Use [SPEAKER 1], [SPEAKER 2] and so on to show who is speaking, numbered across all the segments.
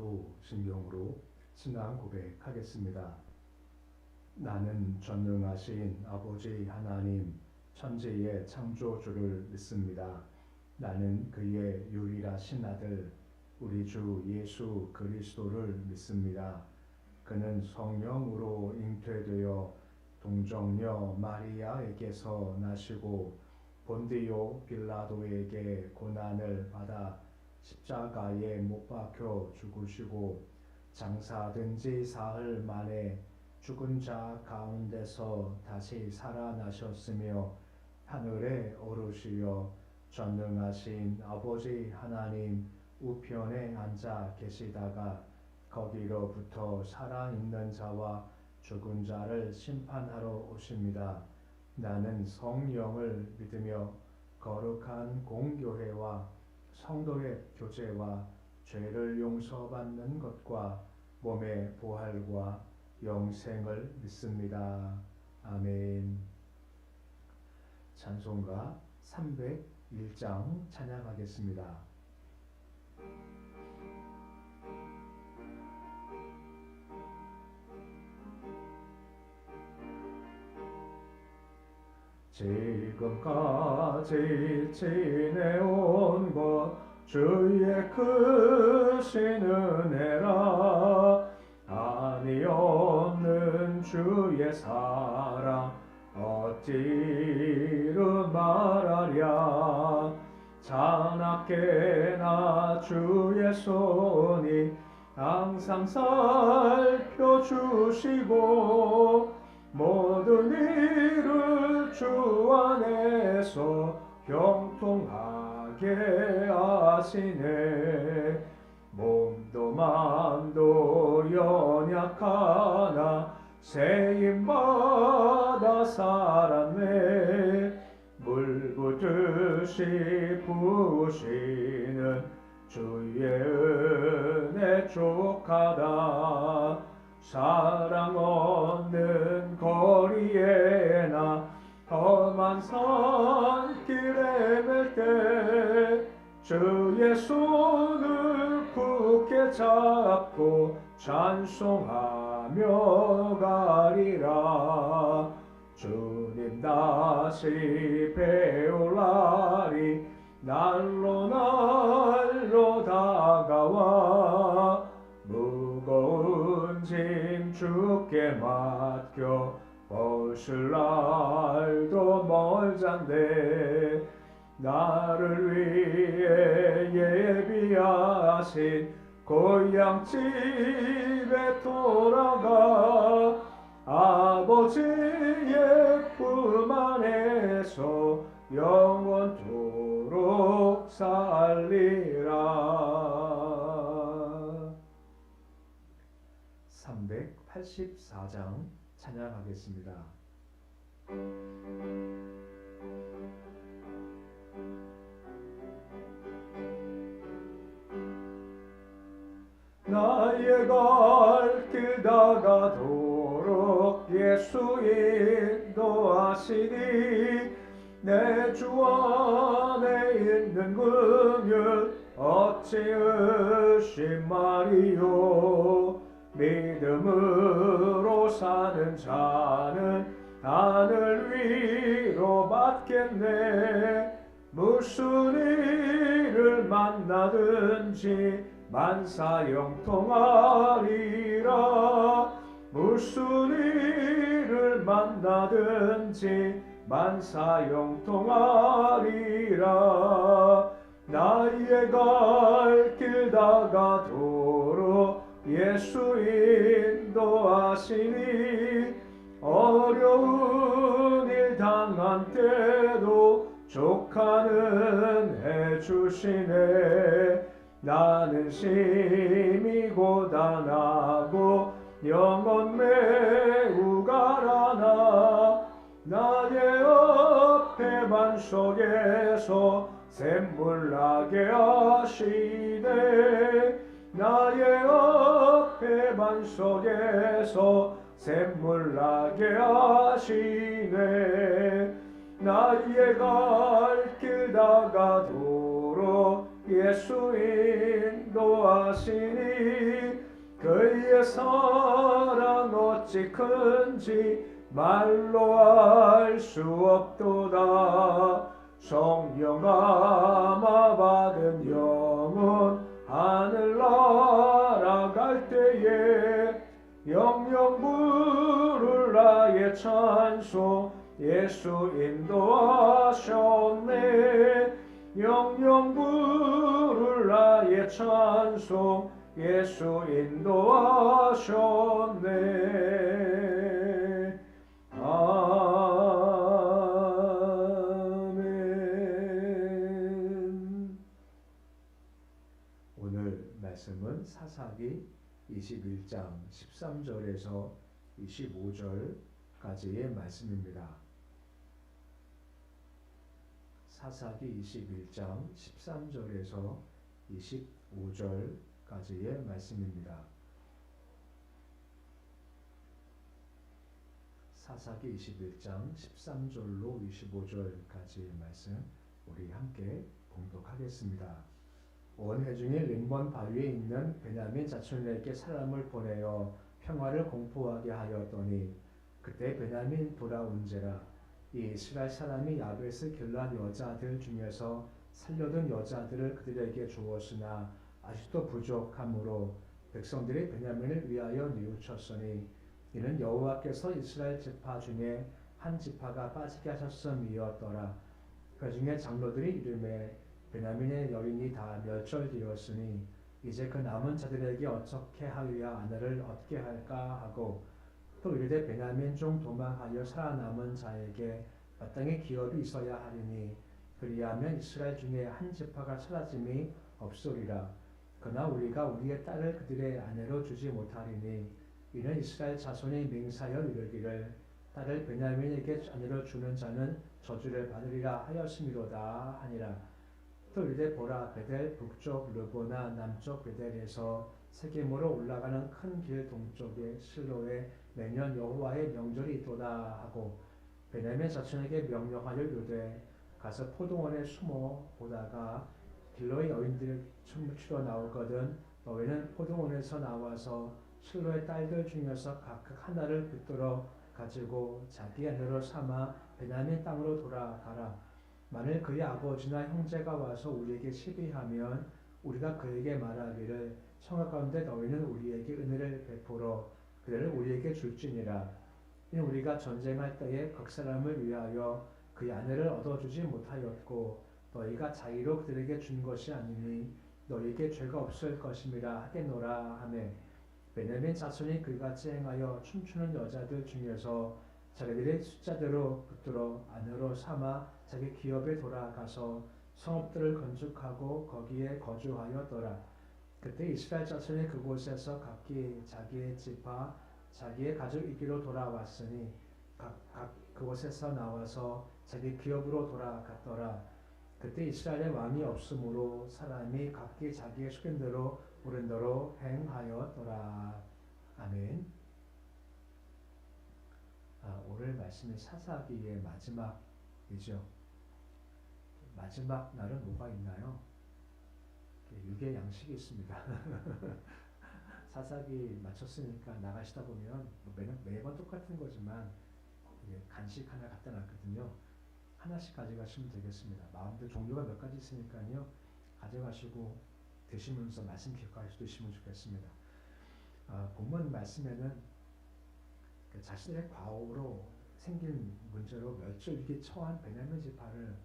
[SPEAKER 1] 사도신경으로 신앙 고백하겠습니다. 나는 전능하신 아버지 하나님 천지의 창조주를 믿습니다. 나는 그의 유일하신 아들 우리 주 예수 그리스도를 믿습니다. 그는 성령으로 잉태되어 동정녀 마리아에게서 나시고 본디오 빌라도에게 고난을 받아 십자가에 못 박혀 죽으시고 장사된 지 사흘 만에 죽은 자 가운데서 다시 살아나셨으며 하늘에 오르시어 전능하신 아버지 하나님 우편에 앉아 계시다가 거기로부터 살아있는 자와 죽은 자를 심판하러 오십니다. 나는 성령을 믿으며 거룩한 공교회와 성도의 교제와 죄를 용서받는 것과 몸의 부활과 영생을 믿습니다. 아멘. 찬송가 301장 찬양하겠습니다. 지금까지 지내온 것 주의 크신 은혜라. 아니 없는 주의 사랑 어찌로 말하랴. 자나깨나 주의 손이 항상 살펴주시고 모든 일을 주 안에서 형통하게 하시네. 몸도 마음도 연약하나 세임받아 살았네. 물 붓듯이 부으시는 주의 은혜 족하다. 사랑 없는 거리에나 험한 산길에 맬 때 주의 손을 굳게 잡고 찬송하며 가리라. 주님 다시 배울 날이 날로 날로 다가와 무거운 짐 주께 맡겨 벗을 날도 멀잔데 나를 위해 예비하신 고향집에 돌아가 아버지의 품 안에서 영원토록 살리라. 384장 찬양하겠습니다. 나의 갈 길 다가도록 예수 인도하시니 내 주 안에 있는 긍휼 어찌 의심하리요. 믿음으로 사는 자는 하늘 위로 받겠네. 무슨 일을 만나든지 만사형통하리라. 무슨 일을 만나든지 만사형통하리라. 나의 갈 길 다가도록 예수 인도하시니 어려운 일 당한 때도 족하는 해주시네. 나는 심히 고단하고 영혼 매우 가라나 나의 어패만 속에서 샘물 나게 하시네. 나의 어패만 속에서 샘물 나게 하시네. 나의 갈 길 다가도록 예수 인도하시니 그의 사랑 어찌 큰지 말로 알 수 없도다. 성령 감화 받은 영혼 하늘 날아갈 때에 영영 부를 나의 찬송 예수 인도하셨네. 영영 부를 나의 찬송 예수 인도하셨네. 아멘. 오늘 말씀은 사사기 21장 13절에서 25절까지의 말씀입니다. 사사기 21장 13절에서 25절까지의 말씀입니다. 사사기 21장 13절로 25절까지의 말씀 우리 함께 봉독하겠습니다. 온 회중이 림몬 바위에 있는 베냐민 자손에게 사람을 보내어 평화를 공포하게 하였더니 그때 베냐민 돌아온지라 이 이스라엘 사람이 야베스 길앗 여자들 중에서 살려둔 여자들을 그들에게 주었으나 아직도 부족하므로 백성들이 베냐민을 위하여 뉘우쳤으니 이는 여호와께서 이스라엘 지파 중에 한 지파가 빠지게 하셨음이었더라. 그 중에 장로들이 이름에 베냐민의 여인이 다 멸절되었으니 이제 그 남은 자들에게 어떻게 하여야 아내를 얻게 할까 하고 또 이르되 베냐민 중 도망하여 살아남은 자에게 마땅히 기업이 있어야 하리니 그리하면 이스라엘 중에 한 지파가 사라짐이 없으리라. 그러나 우리가 우리의 딸을 그들의 아내로 주지 못하리니 이는 이스라엘 자손이 맹세하여 이르기를 딸을 베냐민에게 아내로 주는 자는 저주를 받으리라 하였음이로다 하니라. 또 이르되 보라 베델 북쪽 르보나 남쪽 베델에서 세겜으로 올라가는 큰 길 동쪽에 실로에 매년 여호와의 명절이 있도다 하고 베냐민 자손에게 명령하여 이르되 가서 포도원에 숨어 보다가 길로의 여인들이 춤을 추러 나오거든 너희는 포도원에서 나와서 실로의 딸들 중에서 각각 하나를 붙들어 가지고 자기 아내로 삼아 베냐민 땅으로 돌아가라. 만일 그의 아버지나 형제가 와서 우리에게 시비하면 우리가 그에게 말하기를 성읍 가운데 너희는 우리에게 은혜를 베풀어 그들을 우리에게 줄지니라. 이는 우리가 전쟁할 때에 각 사람을 위하여 그의 아내를 얻어주지 못하였고 너희가 자의로 그들에게 준 것이 아니니 너희에게 죄가 없을 것임이라 하겠노라 하매 베냐민 자손이 그같이 행하여 춤추는 여자들 중에서 자기들의 숫자대로 붙들어 아내로 삼아 자기 기업에 돌아가서 성읍들을 건축하고 거기에 거주하였더라. 그때 이스라엘 자손이 그곳에서 각기 자기의 지파 자기의 가족 이기로 돌아왔으니 각 그곳에서 나와서 자기 기업으로 돌아갔더라. 그때 이스라엘에 왕이 없으므로 사람이 각기 자기의 수견대로 옳은 대로 행하였더라. 아멘. 오늘 말씀이 사사기의 마지막이죠. 마지막 날은 뭐가 있나요? 육의 양식이 있습니다. 사사기 마쳤으니까 나가시다 보면 매번 똑같은 거지만 간식 하나 갖다 놨거든요. 하나씩 가져가시면 되겠습니다. 마음대로 종류가 몇 가지 있으니까요. 가져가시고 드시면서 말씀 기억하시면 좋겠습니다. 본문 말씀에는 자신의 과오로 생긴 문제로 멸절위기에 처한 베냐민 지파를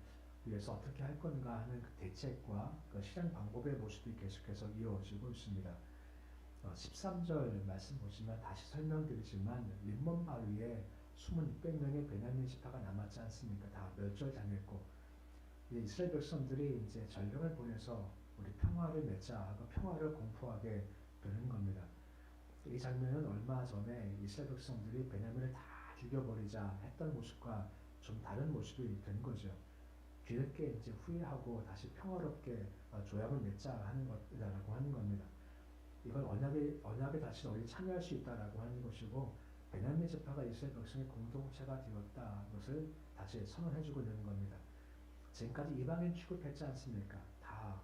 [SPEAKER 1] 위해서 어떻게 할 건가 하는 그 대책과 그 실행 방법의 모습이 계속해서 이어지고 있습니다. 13절 말씀 보시면 다시 설명드리지만 림몬 바위에 숨은 600명의 베냐민 지파가 남았지 않습니까? 다 멸절당했고 이스라엘 백성들이 이제 전령을 보내서 우리 평화를 맺자 하고 평화를 공포하게 되는 겁니다. 이 장면은 얼마 전에 이스라엘 백성들이 베냐민을 다 죽여버리자 했던 모습과 좀 다른 모습이 된 거죠. 뒤늦게 이제 후회하고 다시 평화롭게 조약을 맺자 하는 것이라고 하는 겁니다. 이건 언약에 다시 너희 참여할 수 있다라고 하는 것이고 베냐민 지파가 이스라엘 백성의 공동체가 되었다 것을 다시 선언해주고 있는 겁니다. 지금까지 이방인 취급했지 않습니까? 다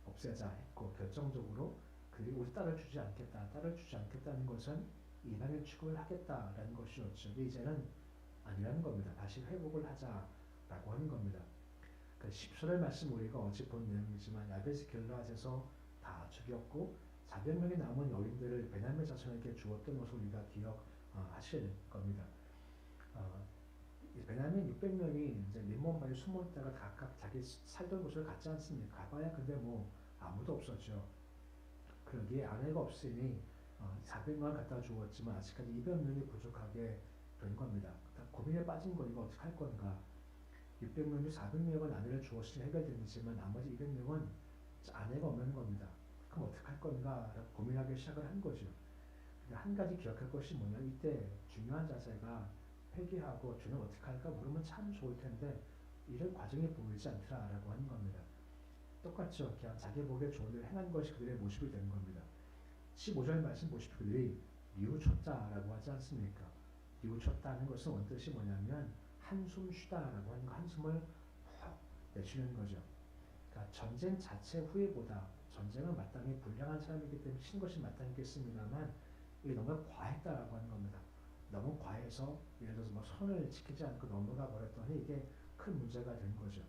[SPEAKER 1] 없애자 했고 결정적으로 그들이 우리 딸을 주지 않겠다. 딸을 주지 않겠다는 것은 이방인 취급을 하겠다라는 것이었죠. 근데 이제는 아니라는 겁니다. 다시 회복을 하자라고 하는 겁니다. 그 10절의 말씀 우리가 어제 본 내용이지만 야베스 길르앗에서 다 죽였고 400명의 남은 여인들을 베냐민 자손에게 주었던 것을 우리가 기억하실 겁니다. 베냐민 600명이 이제 림몬 바위에 숨어 있다가 각각 자기 살던 곳을 갔지 않습니까? 가봐야 근데 뭐 아무도 없었죠. 그러기에 아내가 없으니 400만 갖다 주었지만 아직까지 200명이 부족하게 된 겁니다. 고민에 빠진 거 이거 어떻게 할 건가? 600명 중 400명은 아내를 주었으니 해결되지만 나머지 200명은 아내가 없는 겁니다. 그럼 어떻게 할 건가? 라고 고민하기 시작을 한 거죠. 근데 한 가지 기억할 것이 뭐냐? 이때 중요한 자세가 회개하고 주님 어떻게 할까 물으면 참 좋을 텐데 이런 과정이 보이지 않더라라고 하는 겁니다. 똑같죠. 그냥 자기 보기에 좋은 일을 행한 것이 그들의 모습이 되는 겁니다. 15절 말씀 보십시오. 그들이 뉘우쳤다라고 하지 않습니까? 뉘우쳤다는 것은 원뜻이 뭐냐면 한숨 쉬다라고 하는 거, 한숨을 푹 내쉬는 거죠. 그러니까 전쟁 자체 후에보다 전쟁은 마땅히 불량한 사람이기 때문에 친 것이 마땅하겠습니다만 이게 너무 과했다라고 하는 겁니다. 너무 과해서 예를 들어서 뭐 선을 지키지 않고 넘어가 버렸더니 이게 큰 문제가 된 거죠.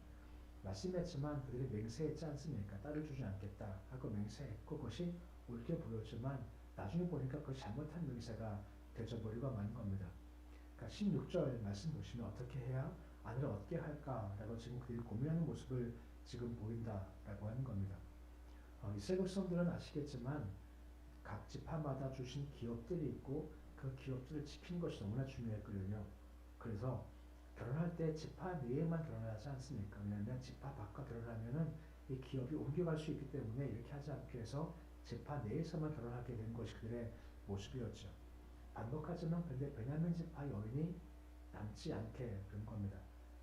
[SPEAKER 1] 말씀했지만 그들이 맹세했지 않습니까? 딸을 주지 않겠다 하고 맹세했고 그것이 옳게 보였지만 나중에 보니까 그 잘못한 맹세가 되져버리고 만 겁니다. 그러니까 16절 말씀 보시면 어떻게 해야 아내를 얻게 할까라고 지금 그들이 고민하는 모습을 지금 보인다라고 하는 겁니다. 이스라엘 백성들은 아시겠지만 각 지파마다 주신 기업들이 있고 그 기업들을 지키는 것이 너무나 중요했거든요. 그래서 결혼할 때 지파 내에만 결혼을 하지 않습니까? 왜냐하면 지파 밖과 결혼하면은 이 기업이 옮겨갈 수 있기 때문에 이렇게 하지 않기 위해서 지파 내에서만 결혼하게 된 것이 그들의 모습이었죠. 반복하지만 근데 베냐민 지파 여인이 남지 않게 된 겁니다.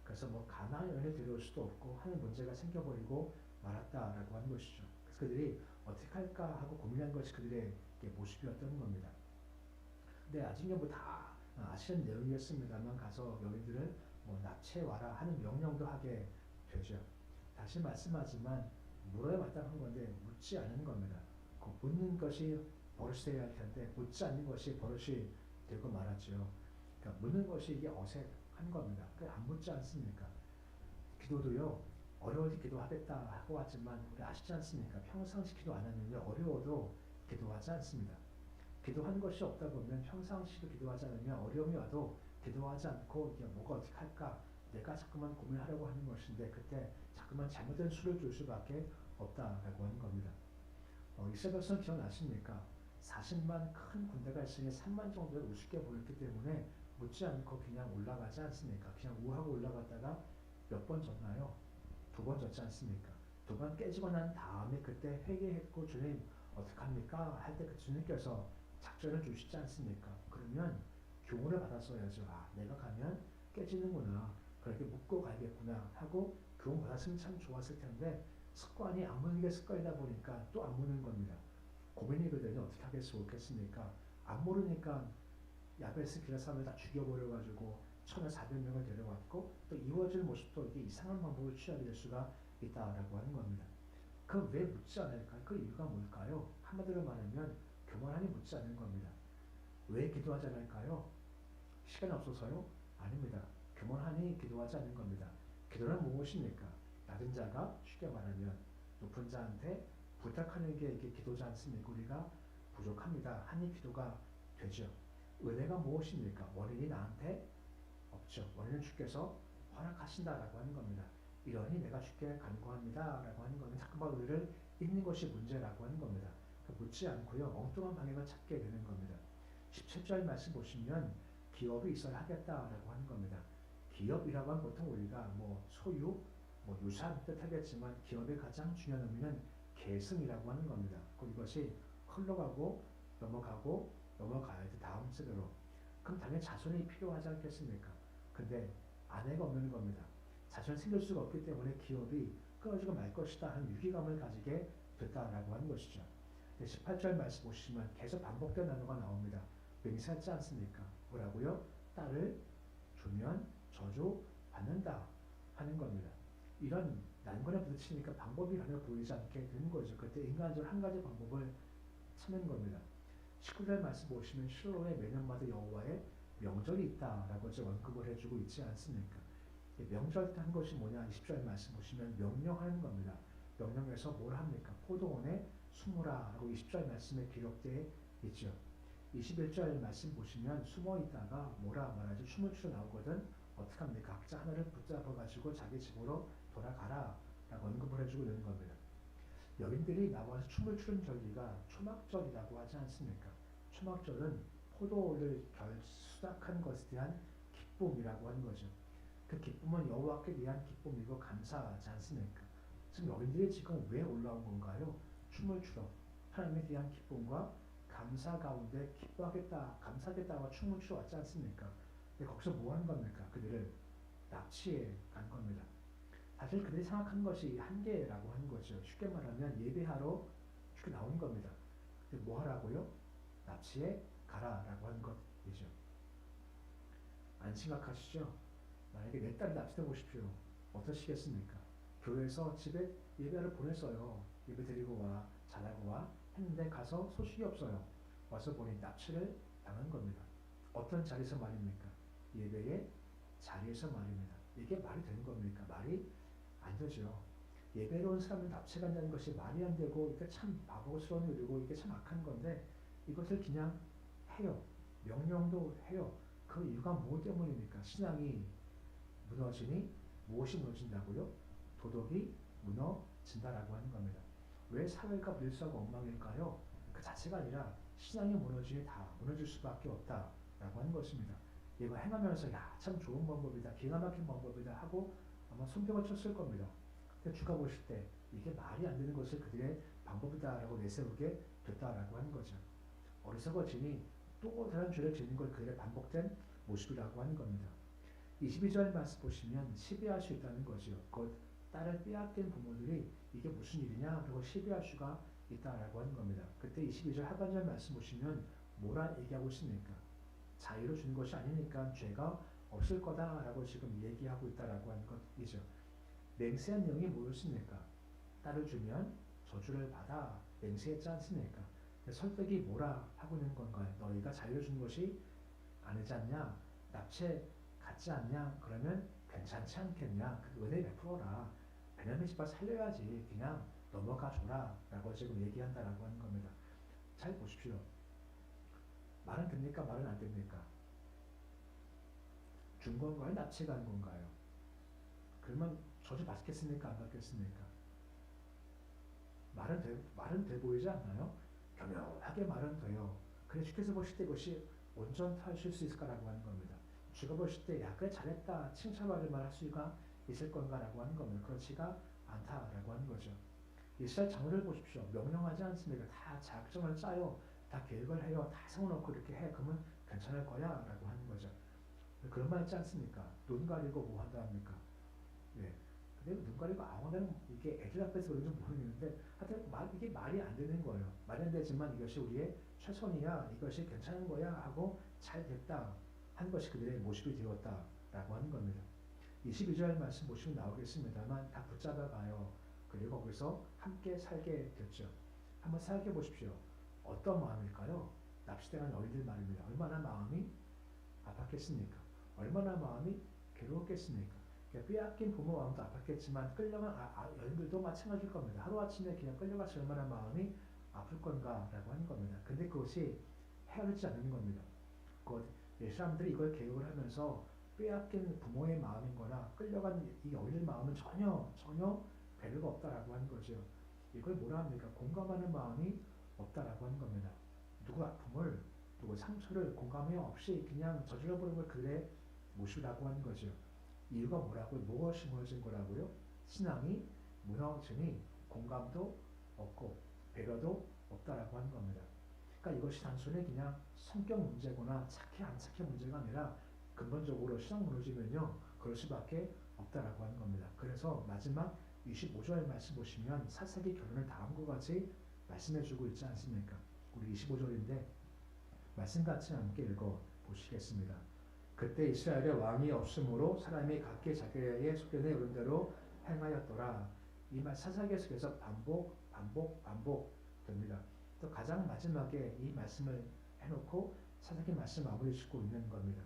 [SPEAKER 1] 그래서 뭐 가나안 여인을 데려올 수도 없고 하는 문제가 생겨버리고 말았다라고 하는 것이죠. 그래서 그들이 어떻게 할까 하고 고민한 것이 그들의 모습이었던 겁니다. 근데 아직은 뭐다 아시는 내용이었습니다만 가서 여인들을 뭐 납치해 와라 하는 명령도 하게 되죠. 다시 말씀하지만 물어야 마땅한 건데 묻지 않는 겁니다. 그 묻는 것이 버릇이 되어야 할 텐데 묻지 않는 것이 버릇이 되고 말았죠. 그러니까 묻는 것이 이게 어색한 겁니다. 안 묻지 않습니까? 기도도요. 어려워도 기도하겠다 하고 하지만 우리 아시지 않습니까? 평상시 기도 안 하면요. 어려워도 기도하지 않습니다. 기도한 것이 없다 보면 평상시도 기도하지 않으면 어려움이 와도 기도하지 않고 이게 뭐가 어떻게 할까 내가 자꾸만 고민하려고 하는 것인데 그때 자꾸만 잘못된 수를 줄 수밖에 없다라고 하는 겁니다. 이스라엘 백성 기억나십니까? 40만 큰 군대가 있으니 3만 정도를 우습게 보였기 때문에 묻지 않고 그냥 올라가지 않습니까? 그냥 우하고 올라갔다가 몇 번 졌나요? 2번 졌지 않습니까? 2번 깨지고 난 다음에 그때 회개했고 주님 어떡합니까? 할 때 그 주님께서 작전을 주시지 않습니까? 그러면 교훈을 받았어야죠. 아, 내가 가면 깨지는구나. 그렇게 묻고 가야겠구나 하고 교훈 받았으면 참 좋았을 텐데 습관이 안 묻는 게 습관이다 보니까 또 안 묻는 겁니다. 고민이거든요. 어떻게 하겠습니까? 안 모르니까 야베스 길라삼을 다 죽여버려가지고 1,400명을 데려왔고 또 이루어질 모습도 이게 이상한 방법을 취하게 될 수가 있다라고 하는 겁니다. 그 왜 묻지 않을까요? 그 이유가 뭘까요? 한마디로 말하면 교만하니 묻지 않는 겁니다. 왜 기도하지 않을까요? 시간이 없어서요? 아닙니다. 교만하니 기도하지 않는 겁니다. 기도는 무엇입니까? 낮은 자가 쉽게 말하면 높은 자한테 부탁하는 게 이게 기도지 않습니까? 우리가 부족합니다. 하니 기도가 되죠. 은혜가 무엇입니까? 원인이 나한테 없죠. 원인은 주께서 허락하신다라고 하는 겁니다. 이러니 내가 주께 간구합니다 라고 하는 것은 자꾸만 은혜를 잊는 것이 문제라고 하는 겁니다. 묻지 않고요. 엉뚱한 방향을 찾게 되는 겁니다. 17절 말씀 보시면 기업이 있어야 하겠다라고 하는 겁니다. 기업이라고 하면 보통 우리가 뭐 소유, 뭐 유산 뜻하겠지만 기업의 가장 중요한 의미는 계승이라고 하는 겁니다. 이것이 흘러가고 넘어가야 돼. 다음 세대로. 그럼 당연히 자손이 필요하지 않겠습니까? 근데 아내가 없는 겁니다. 자손이 생길 수가 없기 때문에 기업이 끊어지고 말 것이다 하는 위기감을 가지게 됐다라고 하는 것이죠. 18절 말씀 보시면 계속 반복된 단어가 나옵니다. 맹세하지 않습니까? 뭐라고요? 딸을 주면 저주 받는다 하는 겁니다. 이런 난관에 부딪히니까 방법이 전혀 보이지 않게 되는 거죠. 그때 인간적으로 한 가지 방법을 찾는 겁니다. 19절 말씀 보시면 실로에 매년마다 여호와의 명절이 있다라고 지금 언급을 해주고 있지 않습니까? 명절 한 것이 뭐냐? 20절 말씀 보시면 명령하는 겁니다. 명령해서 뭘 합니까? 포도원에 숨으라라고 20절 말씀에 기록되어 있죠. 21절 말씀 보시면 숨어 있다가 뭐라 말하죠? 춤을 추러 나오거든 어떻게 합니까? 각자 하나를 붙잡아 가지고 자기 집으로 돌아가라 라고 언급을 해주고 있는 겁니다. 여인들이 나와서 춤을 추는 절기가 초막절이라고 하지 않습니까? 초막절은 포도를 수확한 것에 대한 기쁨이라고 하는 거죠. 그 기쁨은 여호와께 대한 기쁨이고 감사하지 않습니까? 지금 여인들이 지금 왜 올라온 건가요? 춤을 추러 하나님에 대한 기쁨과 감사 가운데 기뻐하겠다, 감사하겠다고 춤을 추러 왔지 않습니까? 근데 거기서 뭐 한 겁니까? 그들을 납치해 간 겁니다. 사실 그들이 생각한 것이 한계라고 하는 거죠. 쉽게 말하면 예배하러 이렇게 나온 겁니다. 근데 뭐 하라고요? 납치해 가라라고 하는 것이죠. 안 심각하시죠? 만약에 내 딸이 납치되고 보십시오. 어떠시겠습니까? 교회에서 집에 예배를 보냈어요. 예배 드리고 와, 잘하고 와 했는데 가서 소식이 없어요. 와서 보니 납치를 당한 겁니다. 어떤 자리에서 말입니까? 예배의 자리에서 말입니다. 이게 말이 되는 겁니까? 말이 안 되죠. 예배로 온 사람을 납치간다는 것이 말이 안 되고 이게 참 바보스러운 일이고 이게 참 악한 건데 이것을 그냥 해요. 명령도 해요. 그 이유가 뭐 때문입니까? 신앙이 무너지니 무엇이 무너진다고요? 도덕이 무너진다라고 하는 겁니다. 왜 사회가 물싸고 엉망일까요? 그 자체가 아니라 신앙이 무너지니 다 무너질 수밖에 없다라고 하는 것입니다. 이거 행하면서 야, 참 좋은 방법이다, 기가 막힌 방법이다 하고 아마 손뼉을 쳤을 겁니다. 근데 주가 보실 때 이게 말이 안 되는 것을 그들의 방법이다라고 내세우게 됐다라고 하는 거죠. 어리석어지니 또 다른 죄를 짓는 걸 그들의 반복된 모습이라고 하는 겁니다. 22절 말씀 보시면 시비할 수 있다는 거죠. 곧 딸을 빼앗긴 부모들이 이게 무슨 일이냐 그리고 시비할 수가 있다라고 하는 겁니다. 그때 22절 하반절 말씀 보시면 뭐라 얘기하고 있습니까? 자유를 주는 것이 아니니까 죄가 없을 거다라고 지금 얘기하고 있다라고 하는 것이죠. 맹세한 내용이 뭐였습니까? 딸을 주면 저주를 받아 맹세했지 않습니까? 설득이 뭐라 하고 있는 건가요? 너희가 자유를 주는 것이 아니지 않냐? 납치에 같지 않냐? 그러면 괜찮지 않겠냐? 그 은혜 베풀어라. 베냐민 집안 살려야지. 그냥 넘어가 줘라. 라고 지금 얘기한다라고 하는 겁니다. 잘 보십시오. 말은 됩니까? 말은 안 됩니까? 준 건가요? 납치해 간 건가요? 그러면 저주 받겠습니까? 안 받겠습니까? 말은 돼 보이지 않나요? 교묘하게 말은 돼요. 그래 주께서 보실 때 이것이 온전하실 수 있을까라고 하는 겁니다. 주가 보실 때 야 그래 잘했다 칭찬받을 만할 수가 있을 건가라고 하는 겁니다. 그렇지가 않다라고 하는 거죠. 이스라엘 장로를 보십시오. 명령하지 않습니까? 다 작정을 짜요. 다 계획을 해요. 다 세워놓고 이렇게 해. 그러면 괜찮을 거야 라고 하는 거죠. 그런 말 있지 않습니까? 눈 가리고 뭐 한다 합니까? 예. 근데 눈 가리고 아무나 이게 애들 앞에서 그런지 모르겠는데 하여튼 이게 말이 안 되는 거예요. 말이 안 되지만 이것이 우리의 최선이야. 이것이 괜찮은 거야 하고 잘 됐다 한 것이 그들의 모습이 되었다라고 하는 겁니다. 22절 말씀 보시면 나오겠습니다만 다 붙잡아 가요. 그리고 거기서 함께 살게 됐죠. 한번 생각해 보십시오. 어떤 마음일까요? 납치당한 어린이들 말입니다. 얼마나 마음이 아팠겠습니까? 얼마나 마음이 괴로웠겠습니까? 빼앗긴 부모 마음도 아팠겠지만 끌려간 여인들도 마찬가지일 겁니다. 하루아침에 그냥 끌려가서 얼마나 마음이 아플 건가라고 하는 겁니다. 근데 그것이 헤아리지 않는 겁니다. 곧 사람들이 이걸 계획을 하면서 빼앗긴 부모의 마음인 거나 끌려간 이 어린이 마음은 전혀 배려가 없다라고 하는 거죠. 이걸 뭐라 합니까? 공감하는 마음이 없다라고 하는 겁니다. 누구 아픔을, 누구 상처를 공감해 없이 그냥 저질러버리는 걸 그들의 모습이라고 하는 거죠. 이유가 뭐라고요? 무엇이 무너진 거라고요? 신앙이 무너지니 공감도 없고 배려도 없다라고 하는 겁니다. 그러니까 이것이 단순히 그냥 성격 문제거나 착해 안 착해 문제가 아니라 근본적으로 신앙 무너지면요 그럴 수밖에 없다라고 하는 겁니다. 그래서 마지막 25절 말씀 보시면 사색이 결혼을 다 한 것 같이 말씀해주고 있지 않습니까? 우리 25절인데 말씀 같이 함께 읽어 보시겠습니다. 그때 이스라엘에 왕이 없으므로 사람이 각기 자기의 소견에 이른 대로 행하였더라. 이 말 사사기에서 계속 반복 됩니다. 또 가장 마지막에 이 말씀을 해놓고 사사기 말씀 마무리 짓고 있는 겁니다.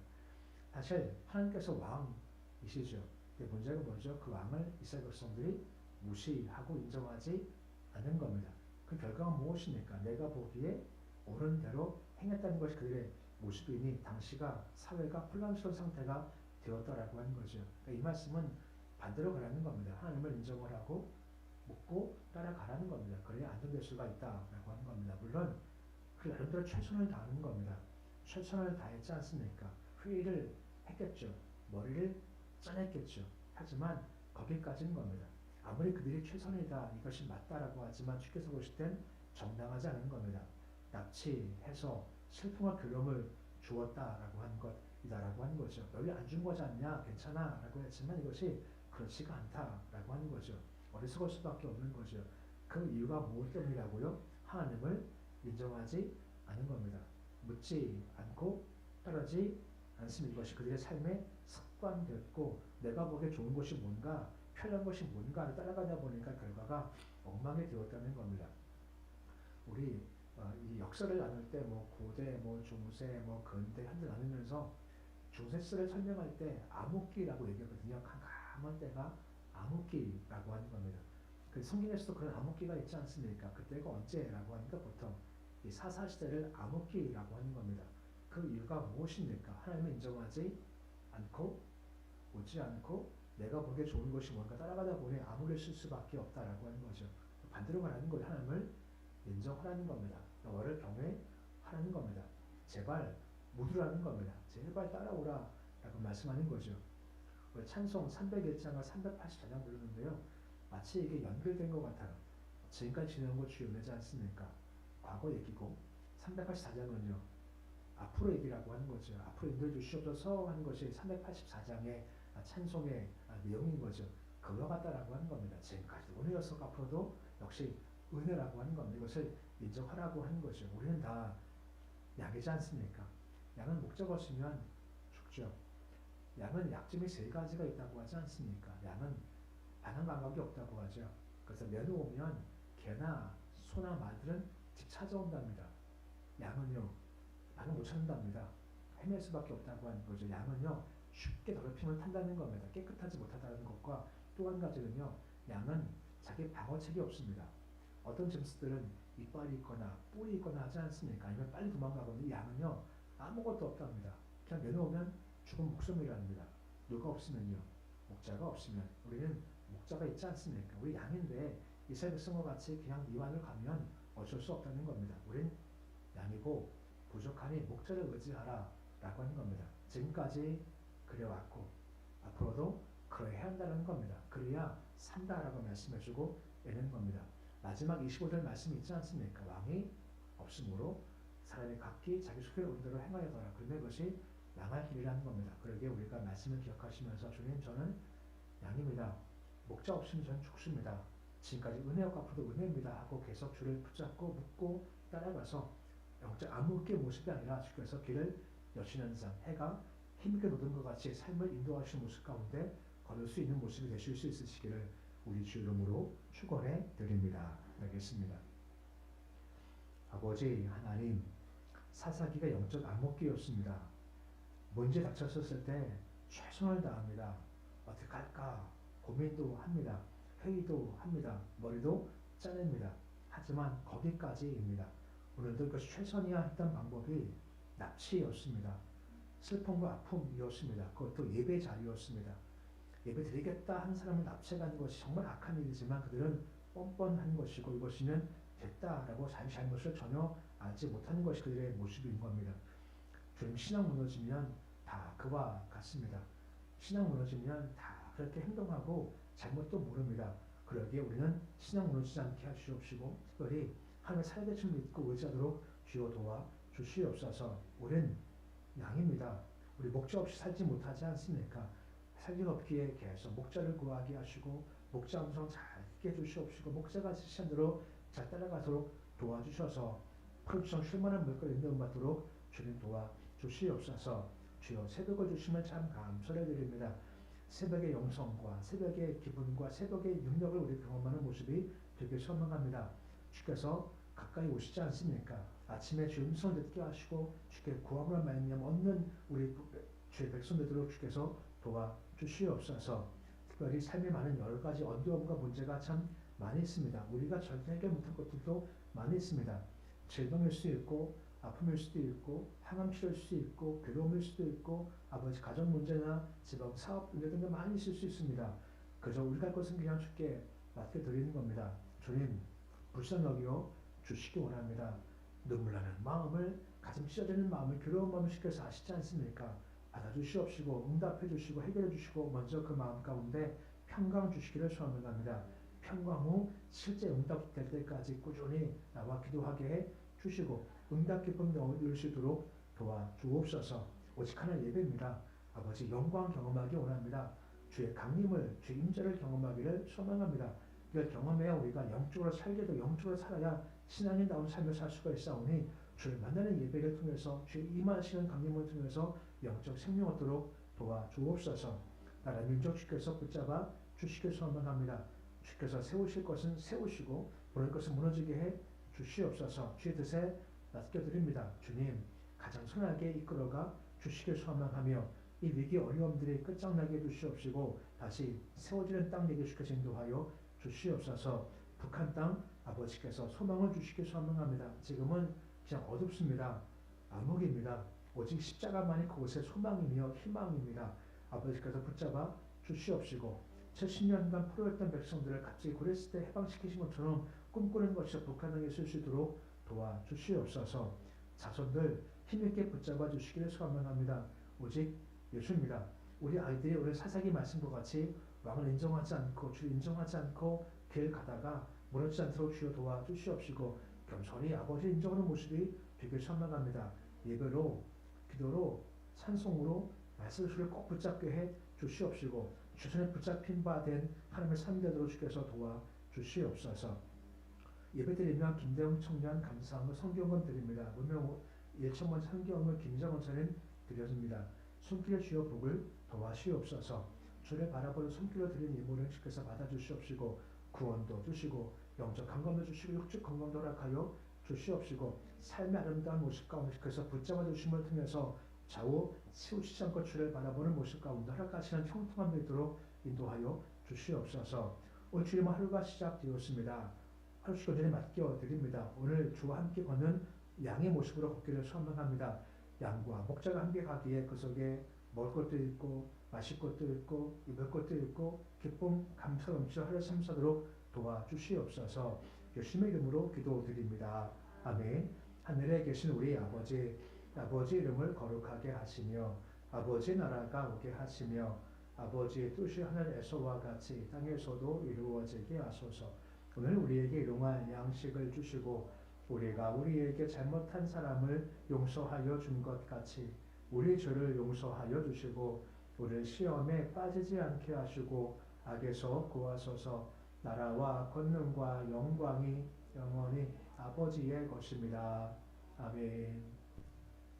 [SPEAKER 1] 사실 하나님께서 왕이시죠. 근데 문제가 뭐죠? 그 왕을 이스라엘 백성들이 무시하고 인정하지 않는 겁니다. 그 결과가 무엇입니까? 내가 보기에 옳은 대로 행했다는 것이 그들의 모습이니 당시가 사회가 혼란스러운 상태가 되었다라고 하는 거죠. 그러니까 이 말씀은 반대로 가라는 겁니다. 하나님을 인정을 하고 묻고 따라가라는 겁니다. 그래야 안정될 수가 있다라고 하는 겁니다. 물론 그 나름대로 최선을 다하는 겁니다. 최선을 다했지 않습니까? 회의를 했겠죠. 머리를 짜냈겠죠. 하지만 거기까지인 겁니다. 아무리 그들이 최선이다, 이것이 맞다라고 하지만 주께서 보실 땐 정당하지 않은 겁니다. 납치해서 슬픔과 괴로움을 주었다라고 하는 것이다라고 하는 거죠. 너희 안 준 거지 않냐? 괜찮아 라고 했지만 이것이 그렇지가 않다라고 하는 거죠. 어리석을 수밖에 없는 거죠. 그 이유가 무엇 때문이라고요? 하나님을 인정하지 않은 겁니다. 묻지 않고 따르지 않습니다. 이것이 그들의 삶의 습관됐고 내가 보기에 좋은 것이 뭔가 편한 것이 뭔가를 따라가다 보니까 결과가 엉망이 되었다는 겁니다. 우리 이 역사를 나눌 때 뭐 고대, 뭐 중세, 뭐 근대, 현대 나누면서 중세 시대를 설명할 때 암흑기라고 얘기하거든요. 캄캄한 때가 암흑기라고 하는 겁니다. 그 성경에서도 그런 암흑기가 있지 않습니까? 그때가 언제라고 하니까 보통 이 사사시대를 암흑기라고 하는 겁니다. 그 이유가 무엇입니까? 하나님을 인정하지 않고 묻지 않고 내가 보기에 좋은 것이 뭔가 따라가다 보니 암흑을 쓸 수밖에 없다라고 하는 거죠. 반대로 가라는 거예요. 하나님을 인정하라는 겁니다. 너를 경외하라는 겁니다. 제발 묻으라는 겁니다. 제발 따라오라 라고 말씀하는 거죠. 찬송 301장과 384장 부르는데요. 마치 이게 연결된 것 같아요. 지금까지 지내온 것 주요되지 않습니까? 과거 얘기고 384장은요. 앞으로 얘기라고 하는 거죠. 앞으로 인도해 주시옵소서 하는 것이 384장의 찬송의 내용인 거죠. 그와 같다라고 하는 겁니다. 지금까지 은혜였었고 앞으로도 역시 은혜라고 하는 겁니다. 이것을 인정하라고 하는 거죠. 우리는 다 양이지 않습니까? 양은 목적 없으면 죽죠. 양은 약점이 세 가지가 있다고 하지 않습니까? 양은 반항 감각이 없다고 하죠. 그래서 내놓으면 개나 소나 말들은 집 찾아온답니다. 양은요, 반응 못 찾는답니다. 헤맬 수밖에 없다고 하는 거죠. 양은요, 쉽게 더럽힘을 탄다는 겁니다. 깨끗하지 못하다는 것과 또 한 가지는요, 양은 자기 방어책이 없습니다. 어떤 짐승들은 이빨이 있거나 뿔이 있거나 하지 않습니까? 아니면 빨리 도망가거든요. 양은요, 아무것도 없답니다. 그냥 내놓으면 죽은 목숨이랍니다. 누가 없으면요, 목자가 없으면 우리는 목자가 있지 않습니까? 우리 양인데 이스라엘 백성과 같이 그냥 이완을 가면 어쩔 수 없다는 겁니다. 우린 양이고 부족하니 목자를 의지하라 라고 하는 겁니다. 지금까지 그래왔고 앞으로도 그래야 한다는 겁니다. 그래야 산다라고 말씀해주고 있는 겁니다. 마지막 25절 말씀이 있지 않습니까? 왕이 없으므로 사람이 각기 자기 속의 의대로 행하여더라. 그런데 그것이 양할 길이라는 겁니다. 그러기에 우리가 말씀을 기억하시면서 주님 저는 양입니다. 목자 없으면 저는 죽습니다. 지금까지 은혜였고 앞으로도 은혜입니다 하고 계속 주를 붙잡고 묻고 따라가서 영적 암흑기의 모습이 아니라 주께서 길을 여시는 삶, 해가 힘있게 돋은 것 같이 삶을 인도하시는 모습 가운데 걸을 수 있는 모습이 되실 수 있으시기를 우리 주 이름으로 축원해 드립니다. 알겠습니다. 아버지 하나님, 사사기가 영적 암흑기였습니다. 문제 닥쳤었을 때 최선을 다합니다. 어떻게 할까 고민도 합니다. 회의도 합니다. 머리도 짜냅니다. 하지만 거기까지입니다. 오늘도 그것이 최선이야 했던 방법이 납치였습니다. 슬픔과 아픔이었습니다. 그것도 예배 자리였습니다. 예배 드리겠다 한 사람을 납치하는 것이 정말 악한 일이지만 그들은 뻔뻔한 것이고 이것이면 됐다라고 자기 잘못을 전혀 알지 못하는 것이 그들의 모습인 겁니다. 주님 신앙 무너지면 다 그와 같습니다. 신앙 무너지면 다 그렇게 행동하고 잘못도 모릅니다. 그러기에 우리는 신앙 무너지지 않게 하시옵시고 특별히 하나님의 살대심을 믿고 의지하도록 주여 도와 주시옵소서. 우리는 양입니다. 우리 목자 없이 살지 못하지 않습니까? 살기 없기에 계속 목자를 구하게 하시고 목자 음성 잘 듣게 해주시옵시고 목자가 지시한 대로 잘 따라가도록 도와주셔서 풀처럼 쉴만한 물거리 인도받도록 주님 도와 주시옵소서. 주여 새벽을 주시면 참 감사를 드립니다. 새벽의 영성과 새벽의 기분과 새벽의 능력을 우리 경험하는 모습이 되게 선명합니다. 주께서 가까이 오시지 않습니까? 아침에 주의 음성을 듣게 하시고 주께 구함을 말미암아 얻는 우리 주의 백성들도록 주께서 도와주시옵소서. 특별히 삶에 많은 여러 가지 어려움과 문제가 참 많이 있습니다. 우리가 절대 해결 못할 것들도 많이 있습니다. 질병일 수도 있고 아픔일 수도 있고 항암 치료일 수도 있고 괴로움일 수도 있고 아버지 가정 문제나 지방 사업 문제 등도 많이 있을 수 있습니다. 그저 우리가 할 것은 그냥 주께 맡겨드리는 겁니다. 주님 불쌍히 여겨 주시기 원합니다. 눈물 나는 마음을 가슴 찢어지는 마음을 괴로운 마음을 주께서 아시지 않습니까? 받아주시옵시고 응답해 주시고 해결해 주시고 먼저 그 마음 가운데 평강 주시기를 소원합니다. 평강 후 실제 응답될 때까지 꾸준히 나와 기도하게 해 주시고 응답 기쁨 누리시도록 도와주옵소서. 오직 하나 예배입니다. 아버지 영광 경험하기 원합니다. 주의 강림을 주의 임재를 경험하기를 소망합니다. 이걸 경험해야 우리가 영적으로 살게도 영적으로 살아야 신앙인다운 삶을 살 수가 있사오니 주를 만나는 예배를 통해서 주의 임하시는 강림을 통해서 영적 생명 얻도록 도와주옵소서. 나라 민족 주께서 붙잡아 주시길 소망합니다. 주께서 세우실 것은 세우시고 무너질 것은 무너지게 해 주시옵소서. 주의 뜻에 맡겨드립니다. 주님 가장 선하게 이끌어가 주시길 소망하며 이 위기 어려움들이 끝장나게 해주시옵시고 다시 세워지는 땅 되게 주께서 인도하여 주시옵소서. 북한 땅 아버지께서 소망을 주시길 소망합니다. 지금은 그냥 어둡습니다. 암흑입니다. 오직 십자가만이 그곳의 소망이며 희망입니다. 아버지께서 붙잡아 주시옵시고 70년간 포로했던 백성들을 갑자기 고랬을 때 해방시키신 것처럼 꿈꾸는 것이 북한 땅에 있을 수 있도록 도와주시옵소서. 자손들 힘있게 붙잡아 주시기를 소망합니다. 오직 예수입니다. 우리 아이들이 오늘 사사기 말씀과 같이 왕을 인정하지 않고 주를 인정하지 않고 길 가다가 무너지지 않도록 주여 도와주시옵시고 겸손히 아버지 인정하는 모습이 되길 소망합니다. 예배로 기도로 찬송으로 말씀을 꼭 붙잡게 해 주시옵시고 주선에 붙잡힌 바 된 하나님의 삶이 되도록 주께서 도와주시옵소서. 예배드리면 김대웅 청년 감사함을 성경은 드립니다. 문명 1천만 성경을 김정은 선인 드려집니다. 손길에 주여 복을 도와시옵소서. 주를 바라보는 손길로 드린 예물을 주께서 받아주시옵시고 구원도 주시고 영적 건강도 주시고 육적 건강도 허락하여 주시옵시고 삶의 아름다운 모습 가운데 주께서 붙잡아 주심을 통해서 좌우 치우치지 않고 주를 바라보는 모습 가운데 허락하시는 형통함이 있도록 인도하여 주시옵소서. 오늘 주님 하루가 시작되었습니다. 하루 시간에 맡겨드립니다. 오늘 주와 함께 걷는 양의 모습으로 걷기를 소망합니다. 양과 목자가 함께 가기에 그 속에 먹을 것도 있고 마실 것도 있고 입을 것도 있고 기쁨 감사 넘치는 하루 삶 사도록 도와주시옵소서. 예수님의 이름으로 기도드립니다. 아멘. 하늘에 계신 우리 아버지 이름을 거룩하게 하시며 아버지 나라가 오게 하시며 아버지의 뜻이 하늘에서와 같이 땅에서도 이루어지게 하소서. 오늘 우리에게 일용할 양식을 주시고 우리가 우리에게 잘못한 사람을 용서하여 준 것 같이 우리 죄를 용서하여 주시고 우리를 시험에 빠지지 않게 하시고 악에서 구하소서. 나라와 권능과 영광이 영원히 아버지의 것입니다. 아멘.